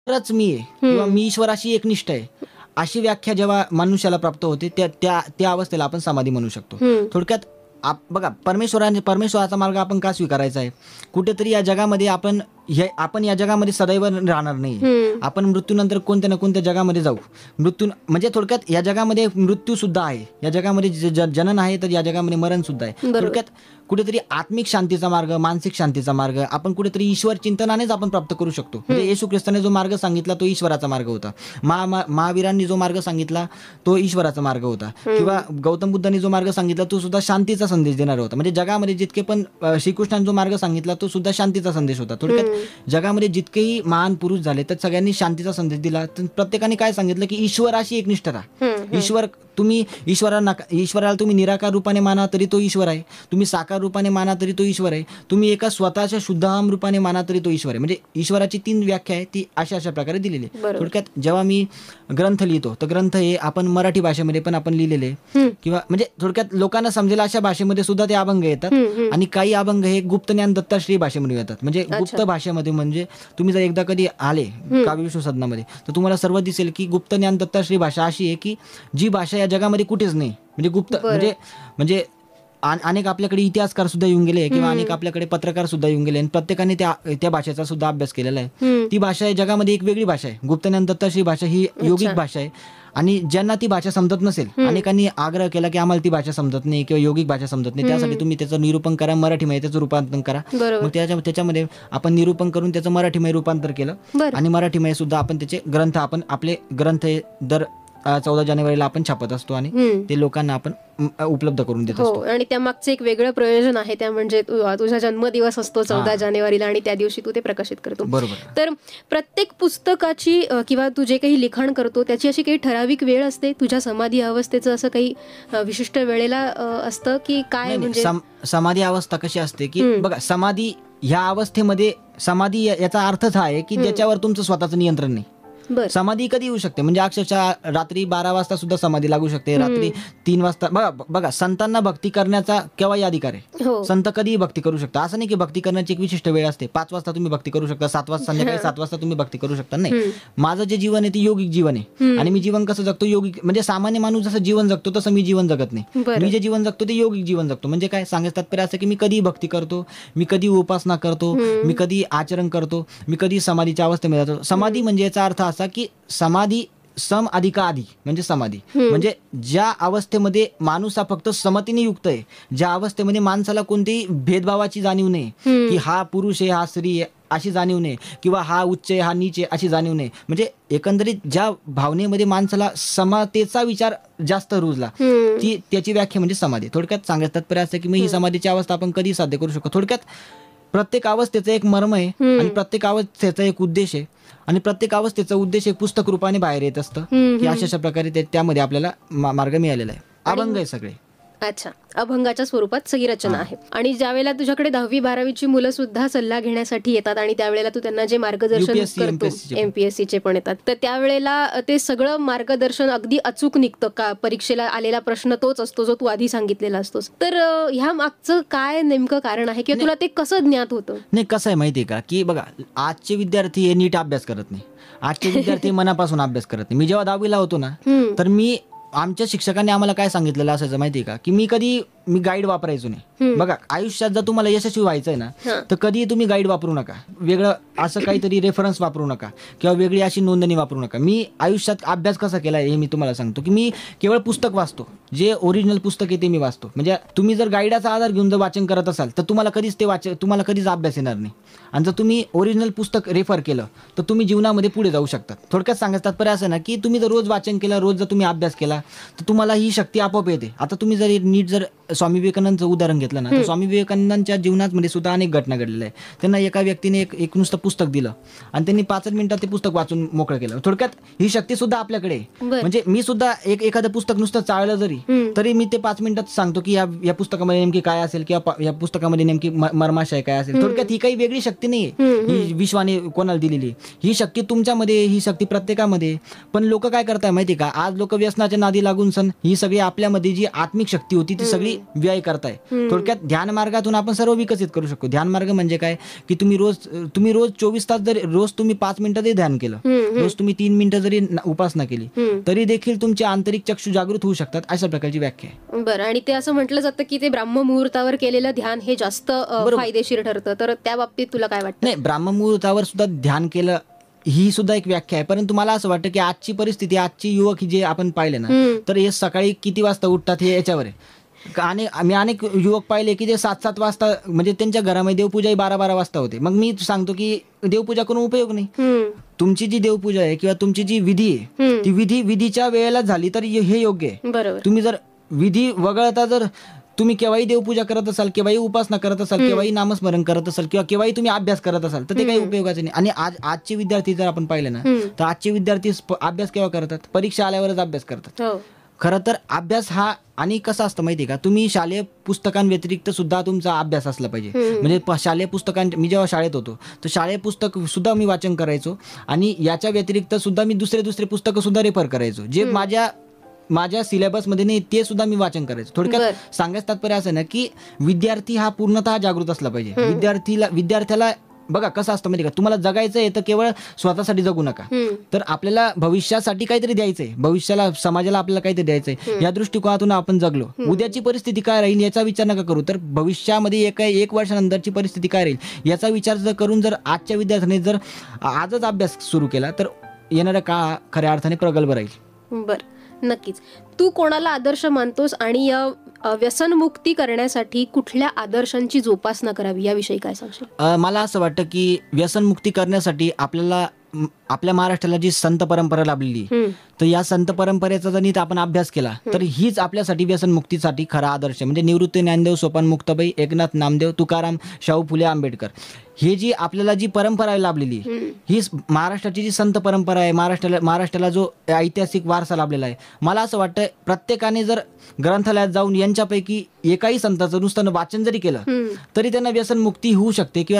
खरंच मी आहे किंवा मी ईश्वराशी एकनिष्ठ आहे, अशी व्याख्या जेव्हा मनुष्याला प्राप्त होते त्या त्या त्या अवस्थेला आपण समाधी म्हणू शकतो. थोडक्यात बघा, परमेश्वराचा मार्ग आपण का स्वीकारायचा आहे? कुठेतरी या जगामध्ये आपण या जगामध्ये सदैव राहणार नाही. आपण मृत्यूनंतर कोणत्या ना कोणत्या जगामध्ये जाऊ. म्हणजे थोडक्यात या जगामध्ये मृत्यू सुद्धा आहे, या जगामध्ये जनन आहे, तर या जगामध्ये मरण सुद्धा आहे. थोडक्यात कुठेतरी आत्मिक शांतीचा मार्ग, मानसिक शांतीचा मार्ग आपण कुठेतरी ईश्वर चिंतनानेच आपण प्राप्त करू शकतो. म्हणजे येशू ख्रिस्ताने जो मार्ग सांगितला तो ईश्वराचा मार्ग होता. महावीरांनी जो मार्ग सांगितला तो ईश्वराचा मार्ग होता. किंवा गौतम बुद्धांनी जो मार्ग सांगितला तो सुद्धा शांतीचा संदेश देणारा होता. म्हणजे जगामध्ये जितके पण श्रीकृष्णाने जो मार्ग सांगितला तो सुद्धा शांतीचा संदेश होता. थोडक्यात जगामध्ये जितकेही महान पुरुष झाले तर सगळ्यांनी शांतीचा संदेश दिला. प्रत्येकाने काय सांगितलं की ईश्वराशी एकनिष्ठ राहा. ईश्वराला तुम्ही निराकार रूपाने माना तरी तो ईश्वर आहे, तुम्ही साकार रूपाने माना तरी तो ईश्वर आहे, तुम्ही एका स्वतःच्या शुद्धाहम रूपाने माना तरी तो ईश्वर आहे. म्हणजे ईश्वराची 3 व्याख्या आहे, ती अशा प्रकारे दिलेली आहे. थोडक्यात जेव्हा मी ग्रंथ लिहितो तर ग्रंथ हे आपण मराठी भाषेमध्ये पण आपण लिहिलेले किंवा म्हणजे थोडक्यात लोकांना समजेल अशा भाषेमध्ये सुद्धा ते अभंग येतात. आणि काही अभंग हे गुप्त ज्ञान दत्ताश्री भाषेमध्ये येतात. म्हणजे गुप्त भाषेमध्ये, म्हणजे तुम्ही जर एकदा कधी आले काव्यविश्व सदनामध्ये तर तुम्हाला सर्व दिसेल की गुप्त ज्ञान दत्ताश्री भाषा अशी आहे की जी भाषा या जगामध्ये कुठेच नाही. म्हणजे गुप्त म्हणजे अनेक आपल्याकडे इतिहासकार सुद्धा येऊन गेले किंवा अनेक आपल्याकडे पत्रकार सुद्धा येऊन गेले आणि प्रत्येकाने त्या भाषेचा सुद्धा अभ्यास केलेला आहे. ती भाषा जगामध्ये एक वेगळी भाषा आहे. गुप्त ज्ञान दत्ताश्री भाषा ही योगिक भाषा आहे. आणि ज्यांना ती भाषा समजत नसेल, अनेकांनी आग्रह केला की आम्हाला ती भाषा समजत नाही किंवा योगिक भाषा समजत नाही, त्यासाठी तुम्ही त्याचं निरूपण करा, मराठीमध्ये त्याचं रूपांतर करा. मग त्याच्यामध्ये आपण निरूपण करून त्याचं मराठीमध्ये रूपांतर केलं आणि मराठीमध्ये सुद्धा आपण त्याचे ग्रंथ, आपले ग्रंथ दर 14 जानेवारीला आपण छापत असतो आणि ते लोकांना आपण उपलब्ध करून देत असतो. आणि त्यामागचं एक वेगळं प्रयोजन आहे, त्या म्हणजे तुझा जन्मदिवस असतो 14 जानेवारीला आणि त्या दिवशी तू ते प्रकाशित करतो. बरोबर. तर प्रत्येक पुस्तकाची किंवा तू जे काही लिखाण करतो त्याची अशी काही ठराविक वेळ असते? तुझ्या समाधी अवस्थेचं असं काही विशिष्ट वेळेला असतं की काय? म्हणजे समाधी अवस्था कशी असते की बघा, समाधी ह्या अवस्थेमध्ये, समाधी याचा अर्थच हा आहे की ज्याच्यावर तुमचं स्वतःचं नियंत्रण नाही. समाधी कधी येऊ शकते, म्हणजे अक्षरशः रात्री 12 वाजता सुद्धा समाधी लागू शकते, रात्री 3 वाजता. बघा संतांना भक्ती करण्याचा केव्हाही अधिकार आहे. संत कधीही भक्ती करू शकता. असं नाही की भक्ती करण्याची एक विशिष्ट वेळ असते. 5 वाजता तुम्ही भक्ती करू शकता, 7 वाजता, संध्याकाळी 7 वाजता तुम्ही भक्ती करू शकता. नाही, माझं जे जीवन आहे ते योगिक जीवन आहे आणि मी जीवन कसं जगतो, योगिक. म्हणजे सामान्य माणूस जसं जीवन जगतो तसं मी जीवन जगत नाही. मी जे जीवन जगतो ते योगिक जीवन जगतो. म्हणजे काय सांगायचं तात्पर्य असं की मी कधी भक्ती करतो, मी कधी उपासना करतो, मी कधी आचरण करतो, मी कधी समाधीच्या अवस्थेमध्ये जातो. समाधी म्हणजे याचा अर्थ असा की समाधी सम अधिका आधी म्हणजे समाधी, म्हणजे ज्या अवस्थेमध्ये माणूस हा फक्त समतेने युक्त आहे, ज्या अवस्थेमध्ये माणसाला कोणतीही भेदभावाची जाणीव नाही की हा पुरुष आहे, हा स्त्री आहे अशी जाणीव नाही, किंवा हा उच्च आहे, हा नीच आहे अशी जाणीव नाही. म्हणजे एकंदरीत ज्या भावनेमध्ये माणसाला समतेचा विचार जास्त रुजला, त्याची व्याख्या म्हणजे समाधी. थोडक्यात सांगायचं तात्पर्य असं की ही समाधीची अवस्था आपण कधी साध्य करू शकतो. थोडक्यात प्रत्येक अवस्थेचं एक मर्म आहे आणि प्रत्येक अवस्थेचा एक उद्देश आहे आणि प्रत्येक अवस्थेचा उद्देश एक पुस्तक रूपाने बाहेर येत असतं की अशा प्रकारे त्यामध्ये आपल्याला मार्ग मिळालेला आहे. अभंग आहे सगळे. अच्छा, अभंगाच्या स्वरूपात सगळी रचना आहे. आणि ज्यावेळेला तुझ्याकडे 10वी 12वीची मुलं सुद्धा सल्ला घेण्यासाठी येतात आणि त्यावेळेला तू त्यांना जे मार्गदर्शन करतो, MPSCचे पण येतात, तर त्यावेळेला ते सगळं मार्गदर्शन अगदी अचूक निघतं का? परीक्षेला आलेला प्रश्न तोच असतो जो तू आधी सांगितलेला असतोस. तर ह्या मागचं काय नेमकं कारण आहे किंवा तुला ते कसं ज्ञात होतं? नाही, कसं आहे माहितीये का की बघा, आजचे विद्यार्थी हे नीट अभ्यास करत नाही. आजचे विद्यार्थी मनापासून अभ्यास करत नाही. मी जेव्हा 10वीला होतो ना, तर आमच्या शिक्षकांनी आम्हाला काय सांगितलेलं असायचं माहितीये का की मी गाईड वापरायचो नाही. बघा, आयुष्यात जर तुम्हाला यशस्वी व्हायचंय ना तर कधी तुम्ही गाईड वापरू नका, वेगळं असं काहीतरी रेफरन्स वापरू नका किंवा वेगळी अशी नोंदणी वापरू नका. मी आयुष्यात अभ्यास कसा केला हे मी तुम्हाला सांगतो की मी केवळ पुस्तक वाचतो, जे ओरिजिनल पुस्तक आहे ते मी वाचतो. म्हणजे तुम्ही जर गाईडाचा आधार घेऊन जर वाचन करत असाल तर तुम्हाला कधीच अभ्यास येणार नाही. आणि जर तुम्ही ओरिजिनल पुस्तक रेफर केलं तर तुम्ही जीवनामध्ये पुढे जाऊ शकता. थोडक्यात सांगायचं तात्पर्य असं ना की तुम्ही जर रोज वाचन केलं, रोज जर तुम्ही अभ्यास केला तर तुम्हाला ही शक्ती आपोआप येते. आता तुम्ही जर स्वामी विवेकानंदचं उदाहरण घेतलं ना तर स्वामी विवेकानंदांच्या जीवनामध्ये सुद्धा अनेक घटना घडलेल्या आहेत. त्यांना एका व्यक्तीने एक नुसतं पुस्तक दिलं आणि त्यांनी 5 मिनिटात ते पुस्तक वाचून मोकळं केलं. थोडक्यात ही शक्ती सुद्धा आपल्याकडे. म्हणजे मी सुद्धा एखादं पुस्तक नुसतं चाळलं तरी मी ते 5 मिनिटात सांगतो की या पुस्तकामध्ये नेमकी काय असेल किंवा या पुस्तकामध्ये नेमकी मर्माशय काय असेल. थोडक्यात ही काही वेगळी शक्ती नाहीये, ही विश्वाने कोणाला दिलेली. ही शक्ती तुमच्यामध्ये, ही शक्ती प्रत्येकामध्ये. पण लोक काय करताय माहिती का, आज लोक व्यसनाच्या नादी लागून ही सगळी आपल्यामध्ये जी आत्मिक शक्ती होती ती सगळी व्यय करताय. थोडक्यात ध्यान मार्गातून आपण सर्व विकसित करू शकतो. ध्यान मार्ग म्हणजे काय की तुम्ही रोज 24 तास जरी रोज तुम्ही 5 मिनिटं जरी ध्यान केलं, रोज तुम्ही 3 मिनिटं जरी उपासना केली तरी देखील तुमचे आंतरिक चक्षु जागृत होऊ शकतात. अशा प्रकारची व्याख्या आहे. बरं, आणि ते असं म्हटलं जातं की ते ब्राह्ममुहूर्तावर केलेलं ध्यान हे जास्त फायदेशीर ठरतं, तर त्या बाबतीत तुला काय वाटतं? नाही, ब्राह्ममुहूर्तावर सुद्धा ध्यान केलं ही सुद्धा एक व्याख्या आहे. परंतु मला असं वाटतं की आजची परिस्थिती, आजची युवक जे आपण पाहिले ना, तर हे सकाळी किती वाजता उठतात हे याच्यावर आहे. आणि आम्ही अनेक युवक पाहिले की ते 7-7 वाजता, म्हणजे त्यांच्या घरामध्ये देवपूजा 12-12 वाजता होते. मग मी सांगतो की देवपूजा करून उपयोग नाही. तुमची जी देवपूजा आहे किंवा तुमची जी विधी आहे ती विधीच्या वेळेला झाली तर हे योग्य आहे. बरोबर. तुम्ही जर विधी वगळता जर तुम्ही केव्हाही देवपूजा करत असाल, केव्हाही उपासना करत असाल, केव्हाही नामस्मरण करत असाल किंवा केव्हाही तुम्ही अभ्यास करत असाल तर ते काही उपयोगाचे नाही. आणि आजचे विद्यार्थी जर आपण पाहिले ना, तर आजचे विद्यार्थी अभ्यास केव्हा करतात? परीक्षा आल्यावरच अभ्यास करतात. खरं तर अभ्यास हा, आणि कसं असतं माहितीये का, तुम्ही शालेय पुस्तकांव्यतिरिक्त सुद्धा तुमचा अभ्यास असला पाहिजे. म्हणजे शालेय मी जेव्हा शाळेत होतो तर शालेय पुस्तक सुद्धा मी वाचन करायचो आणि याच्या व्यतिरिक्त सुद्धा मी दुसरे पुस्तकं सुद्धा रेफर करायचो जे माझ्या सिलेबसमध्ये नाही, ते सुद्धा मी वाचन करायचो. थोडक्यात सांगायचं तात्पर्य असं ना की विद्यार्थी हा पूर्णतः जागृत असला पाहिजे. विद्यार्थ्याला बघा कसं असतं माहिती का, तुम्हाला जगायचं आहे तर केवळ स्वतःसाठी जगू नका, तर आपल्याला भविष्यासाठी काहीतरी द्यायचंय, भविष्याला समाजाला आपल्याला काहीतरी द्यायचंय. या दृष्टिकोनातून आपण जगलो, उद्याची परिस्थिती काय राहील याचा विचार नका करू, तर भविष्यामध्ये एक वर्षानंतरची परिस्थिती काय राहील याचा विचार जर करून जर आजच्या विद्यार्थ्यांनी जर आजच अभ्यास सुरू केला तर येणारा काळ खऱ्या अर्थाने प्रगल्भ राहील. बरं, नक्कीच. तू कोणाला आदर्श मानतोस आणि व्यसनमुक्ती करण्यासाठी कुठल्या आदर्शांची जोपासना करावी याविषयी काय सांगशील? मला असं वाटतं की व्यसनमुक्ती करण्यासाठी आपल्या महाराष्ट्राला जी संत परंपरा लाभलेली, तर या संत परंपरेचा जर नीट आपण अभ्यास केला तर हीच आपल्यासाठी व्यसनमुक्तीसाठी खरा आदर्श आहे. म्हणजे निवृत्ती ज्ञानदेव, सोपान मुक्ताबाई, एकनाथ नामदेव, तुकाराम, शाहू फुले आंबेडकर, हे जी आपल्याला जी परंपरा लाभलेली, ही महाराष्ट्राची जी संत परंपरा आहे, महाराष्ट्राला जो ऐतिहासिक वारसा लाभलेला आहे, मला असं वाटतं प्रत्येकाने जर ग्रंथालयात जाऊन यांच्यापैकी एकाही संताचं नुसतं वाचन जरी केलं तरी त्यांना व्यसनमुक्ती होऊ शकते किंवा